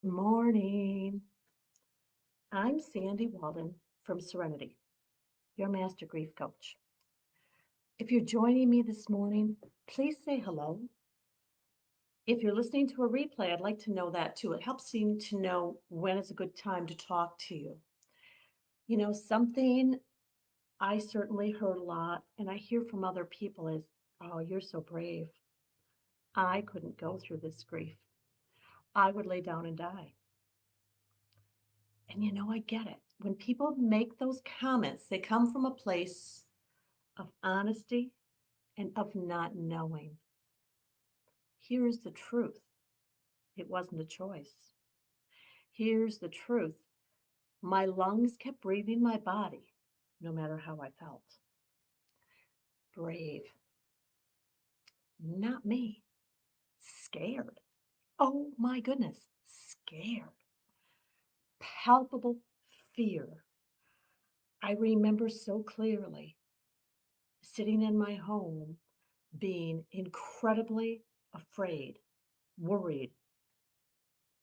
Morning. I'm Sandy Walden from Serenity, your master grief coach. If you're joining me this morning, please say hello. If you're listening to a replay, I'd like to know that too. It helps me to know when is a good time to talk to you. Something I certainly heard a lot and I hear from other people is, oh, you're so brave. I couldn't go through this grief. I would lay down and die. And I get it. When people make those comments, they come from a place of honesty and of not knowing. Here's the truth. It wasn't a choice. Here's the truth. My lungs kept breathing my body, no matter how I felt. Brave. Not me. Scared. Oh my goodness. Scared. Palpable fear. I remember so clearly sitting in my home being incredibly afraid, worried,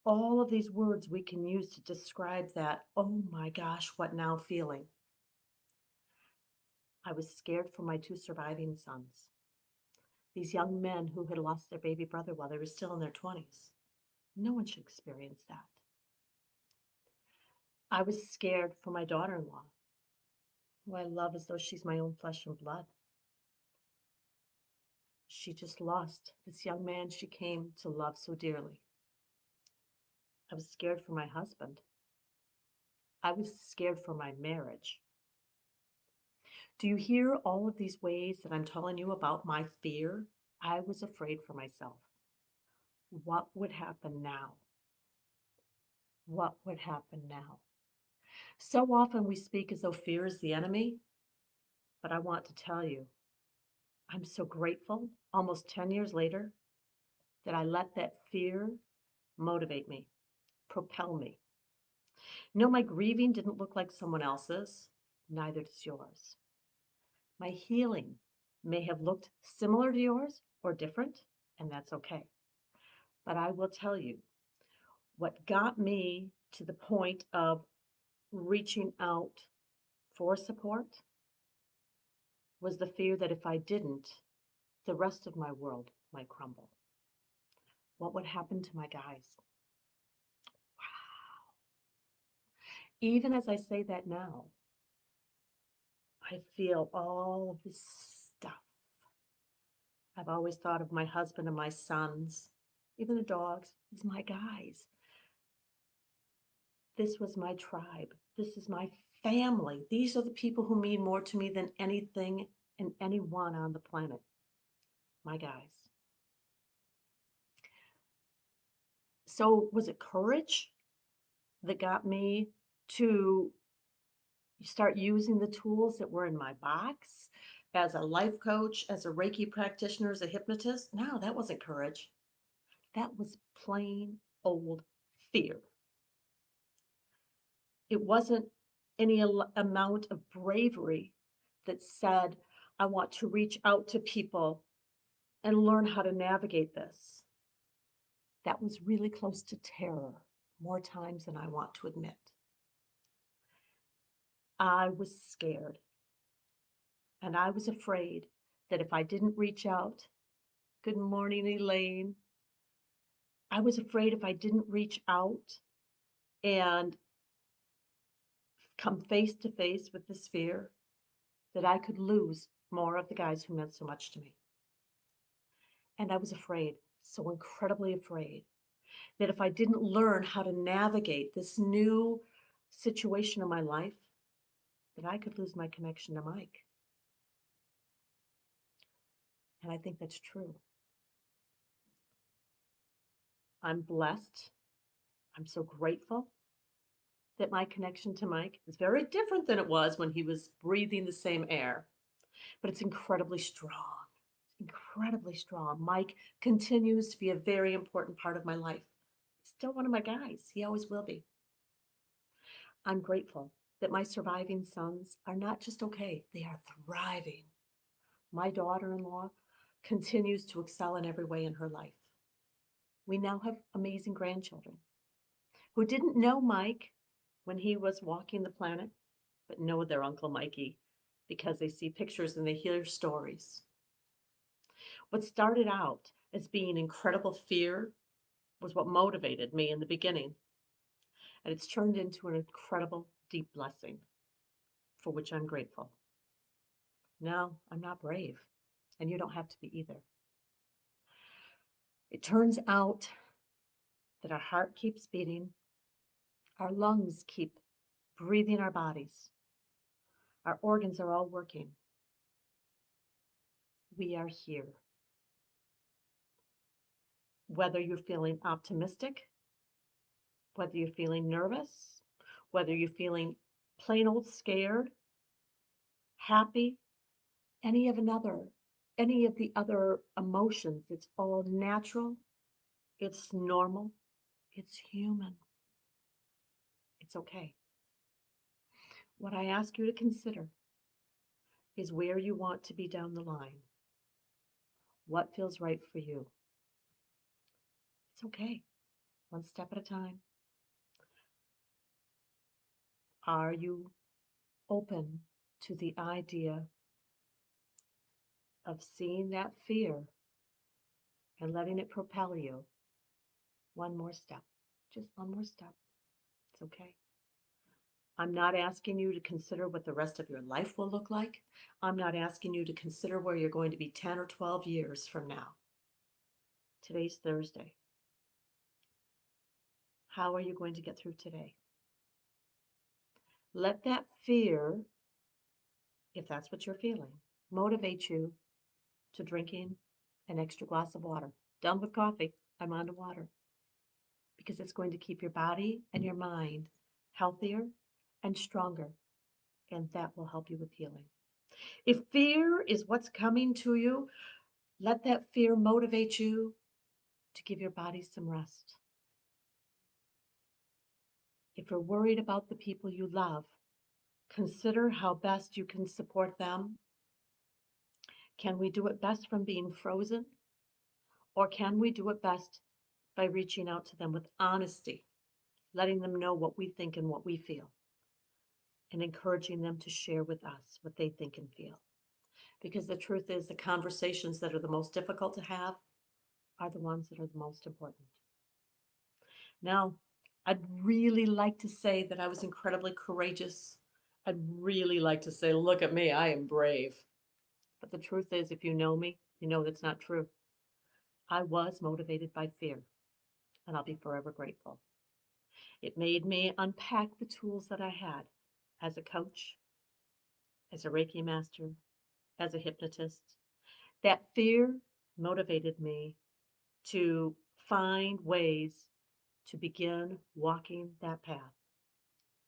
all of these words we can use to describe that, oh my gosh, what now feeling. I was scared for my two surviving sons, these young men who had lost their baby brother while they were still in their 20s. No one should experience that. I was scared for my daughter in law, who I love as though she's my own flesh and blood. She just lost this young man she came to love so dearly. I was scared for my husband. I was scared for my marriage. Do you hear all of these ways that I'm telling you about my fear? I was afraid for myself. What would happen now? What would happen now? So often we speak as though fear is the enemy, but I want to tell you, I'm so grateful almost 10 years later that I let that fear motivate me, propel me. No, my grieving didn't look like someone else's, neither does yours. My healing may have looked similar to yours or different, and that's okay. But I will tell you, what got me to the point of reaching out for support was the fear that if I didn't, the rest of my world might crumble. What would happen to my guys? Even as I say that now, I feel all of this stuff. I've always thought of my husband and my sons, even the dogs, as my guys. This was my tribe. This is my family. These are the people who mean more to me than anything and anyone on the planet. My guys. So, was it courage that got me to start using the tools that were in my box as a life coach, as a Reiki practitioner, as a hypnotist? No, that wasn't courage. That was plain old fear. It wasn't any amount of bravery that said, I want to reach out to people and learn how to navigate this. That was really close to terror, more times than I want to admit. I was scared and I was afraid that if I didn't reach out, good morning, Elaine. I was afraid if I didn't reach out and come face to face with this fear, that I could lose more of the guys who meant so much to me. And I was afraid, so incredibly afraid, that if I didn't learn how to navigate this new situation in my life, that I could lose my connection to Mike. And I think that's true. I'm blessed. I'm so grateful that my connection to Mike is very different than it was when he was breathing the same air, but it's incredibly strong. Incredibly strong. Mike continues to be a very important part of my life. He's still one of my guys. He always will be. I'm grateful that my surviving sons are not just okay, they are thriving. My daughter in law continues to excel in every way in her life. We now have amazing grandchildren. who didn't know Mike when he was walking the planet, but know their Uncle Mikey because they see pictures and they hear stories. What started out as being incredible fear was what motivated me in the beginning, and it's turned into an incredible deep blessing for which I'm grateful. No, I'm not brave, and you don't have to be either. It turns out that our heart keeps beating, our lungs keep breathing our bodies, our organs are all working. We are here. Whether you're feeling optimistic, whether you're feeling nervous, whether you're feeling plain old scared, happy, any of another, any of the other emotions, it's all natural, it's normal, it's human, it's okay. What I ask you to consider is where you want to be down the line. What feels right for you? It's okay, one step at a time. Are you open to the idea of seeing that fear and letting it propel you one more step? Just one more step. It's okay. I'm not asking you to consider what the rest of your life will look like. I'm not asking you to consider where you're going to be 10 or 12 years from now. Today's Thursday. How are you going to get through today? Let that fear, if that's what you're feeling, motivate you to drinking an extra glass of water. Done with coffee, I'm on to water. Because it's going to keep your body and your mind healthier and stronger, and that will help you with healing. If fear is what's coming to you, let that fear motivate you to give your body some rest. If you're worried about the people you love, consider how best you can support them. Can we do it best from being frozen? Or can we do it best by reaching out to them with honesty, letting them know what we think and what we feel, and encouraging them to share with us what they think and feel? Because the truth is, the conversations that are the most difficult to have are the ones that are the most important. Now, I'd really like to say that I was incredibly courageous. I'd really like to say, look at me, I am brave. But the truth is, if you know me, you know that's not true. I was motivated by fear, and I'll be forever grateful. It made me unpack the tools that I had as a coach, as a Reiki master, as a hypnotist. That fear motivated me to find ways to begin walking that path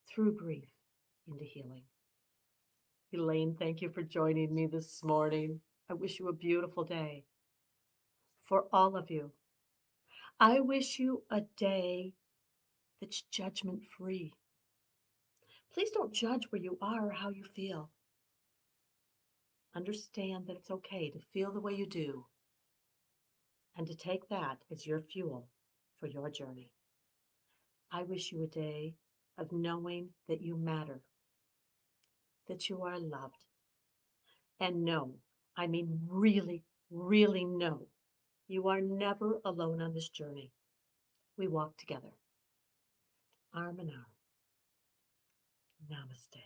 through grief into healing. Elaine, thank you for joining me this morning. I wish you a beautiful day. For all of you, I wish you a day that's judgment free. Please don't judge where you are or how you feel. Understand that it's okay to feel the way you do and to take that as your fuel for your journey. I wish you a day of knowing that you matter, that you are loved, and know, I mean really, really know, you are never alone on this journey. We walk together, arm in arm. Namaste.